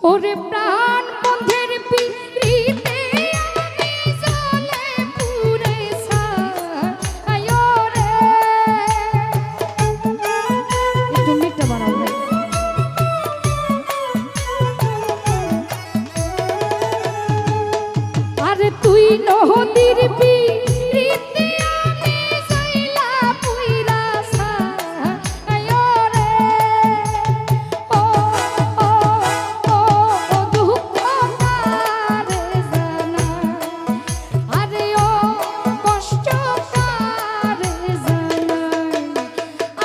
ওরে প্রাণ বন্ধের পিড়িতে আমি জ্বলে পুড়ে ছাই রে। একটু মিটটা বাড়াও ভাই। আরে তুই নদীর পিড়িতে আমি জ্বলা পুইরা ছাই রে। ও ও ও দুঃখ কারে জানা, আরে ও কষ্ট কারে জানা।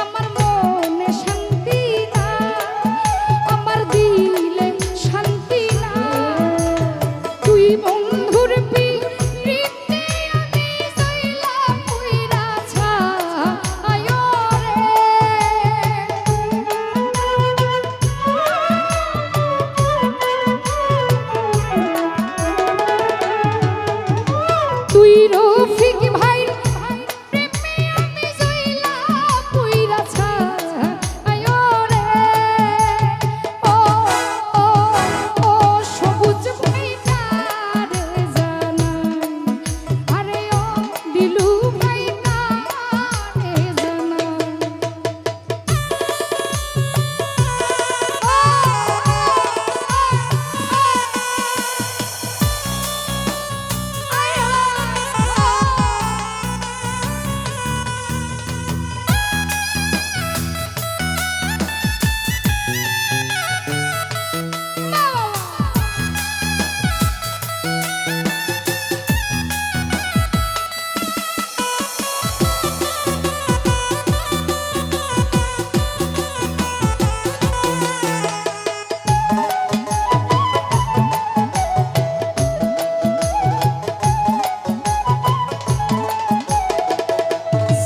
আমার মনে শান্তি না, আমার দিলে শান্তি না। তুই বন্ধুর পিড়িতে আমি জ্বলা পুইরা ছাই রে। তুই রফিক ভাই প্রেমে আমি জ্বলা পুইরা ছাই রে। ও ও ও সবুজ ভাই কারে জানা, আরে ও দিলু ভাই কারে জানা।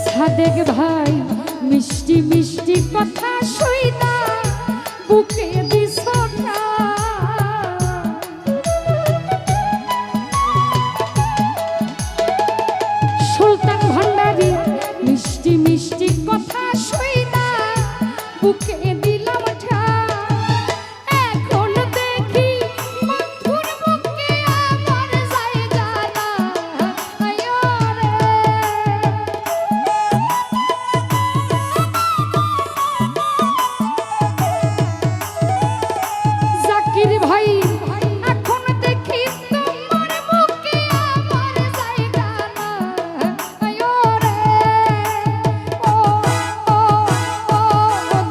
সাদেক ভাই মিষ্টি মিষ্টি কথা শুইনা বুকে দিছ সুলতান ভান্ডারি মিষ্টি মিষ্টি কথা শুইনা বুকে দিলাম এখন দেখি বন্ধুর বুকে আমার জায়গা নাই রে। জাকির ভাই এখন দেখি তোমার বুকে আমার জায়গা নাই রে। ও ও ও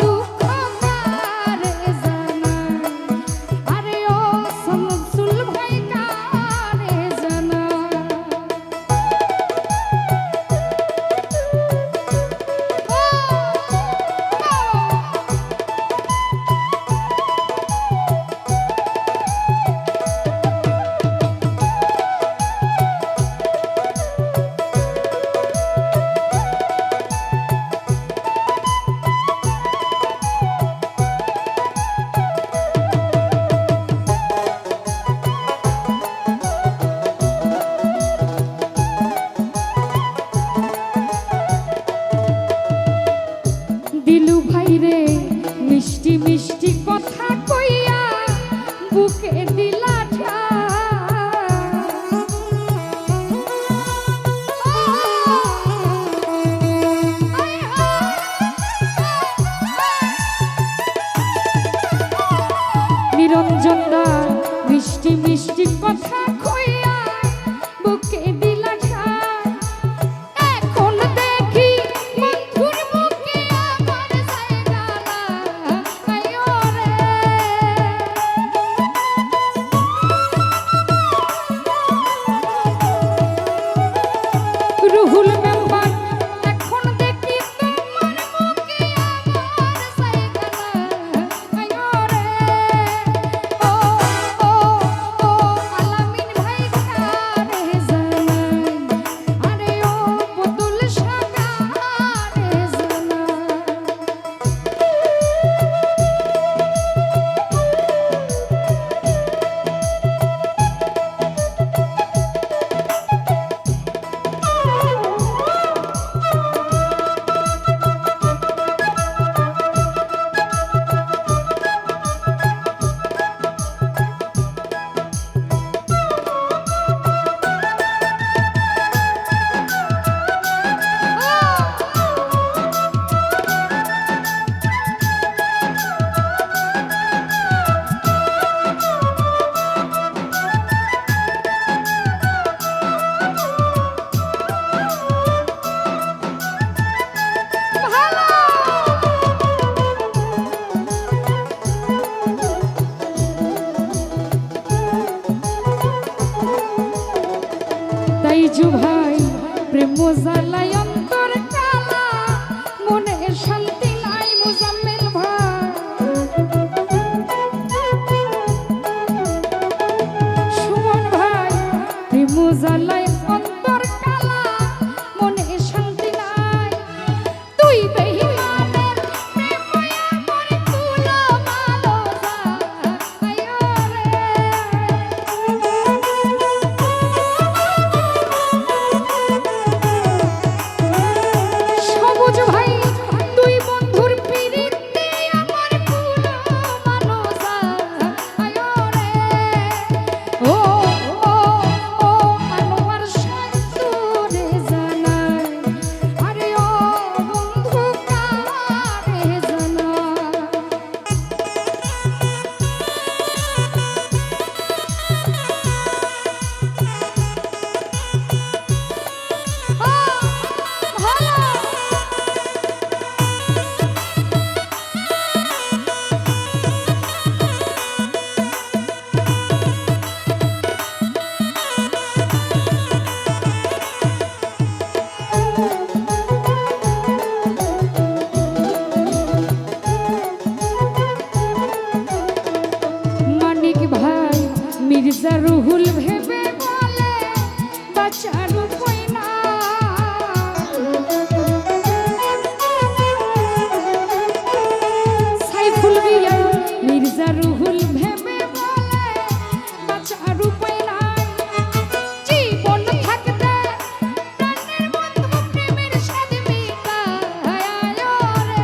দুঃখ কারে জানা, আরে ও শামসুল ভাই কারে জানা। দিলু ভাই রে মিষ্টি মিষ্টি কথা কইয়া বুকে দিলা নিরঞ্জন দা মিষ্টি মিষ্টি কথা কইয়া বুকে দিলা এখন দেখি বন্ধুর বুকে আমার জায়গা নাই রে। রুহুল মেম্বার এখন দেখি তোমার বুকে আমার জায়গা নাই রে। ও ও ও বিজু ভাই প্রেম জ্বালাই অন্তর কালা মনে শান্তি নাই মুজাম্মেল ভাই সুমন ভাই প্রেম জ্বালাই অন্তর কালা মনে শান্তি নাই তুই বেঈমানের প্রেমে আমার তুলো মালো যায় রে সবুজ ভাই তুই বন্ধুর পিরিতে আমার তুলো মালো যায় রে ও ও ও আনোয়ার শান্তরে জানাই আরে ও বন্ধু কারে জানাই ভালো মানিক ভাই মির্জা রুহুল ভেবে বলে বাঁচার উপায় না সাইফুল মিয়া মির্জা রুহুল ভেবে বলে বাঁচার উপায় না জীবন থাকতে প্রাণের বন্ধু প্রেমের স্বাদ মিটায় রে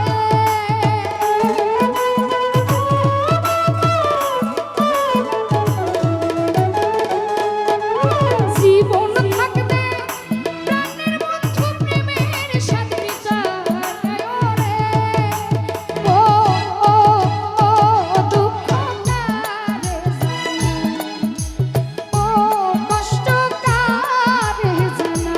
জীবন থাকতে প্রাণের বন্ধু প্রেমের স্বাদ মিটায় রে ও ও ও দুঃখ কারে জানা ও কষ্ট কারে জানা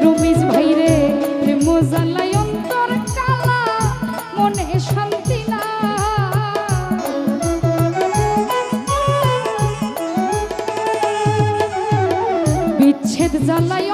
রমেশ ভাই রে প্রেম জ্বালাই অন্তর কালা মনে শান্তি না বিচ্ছেদ জ্বালাই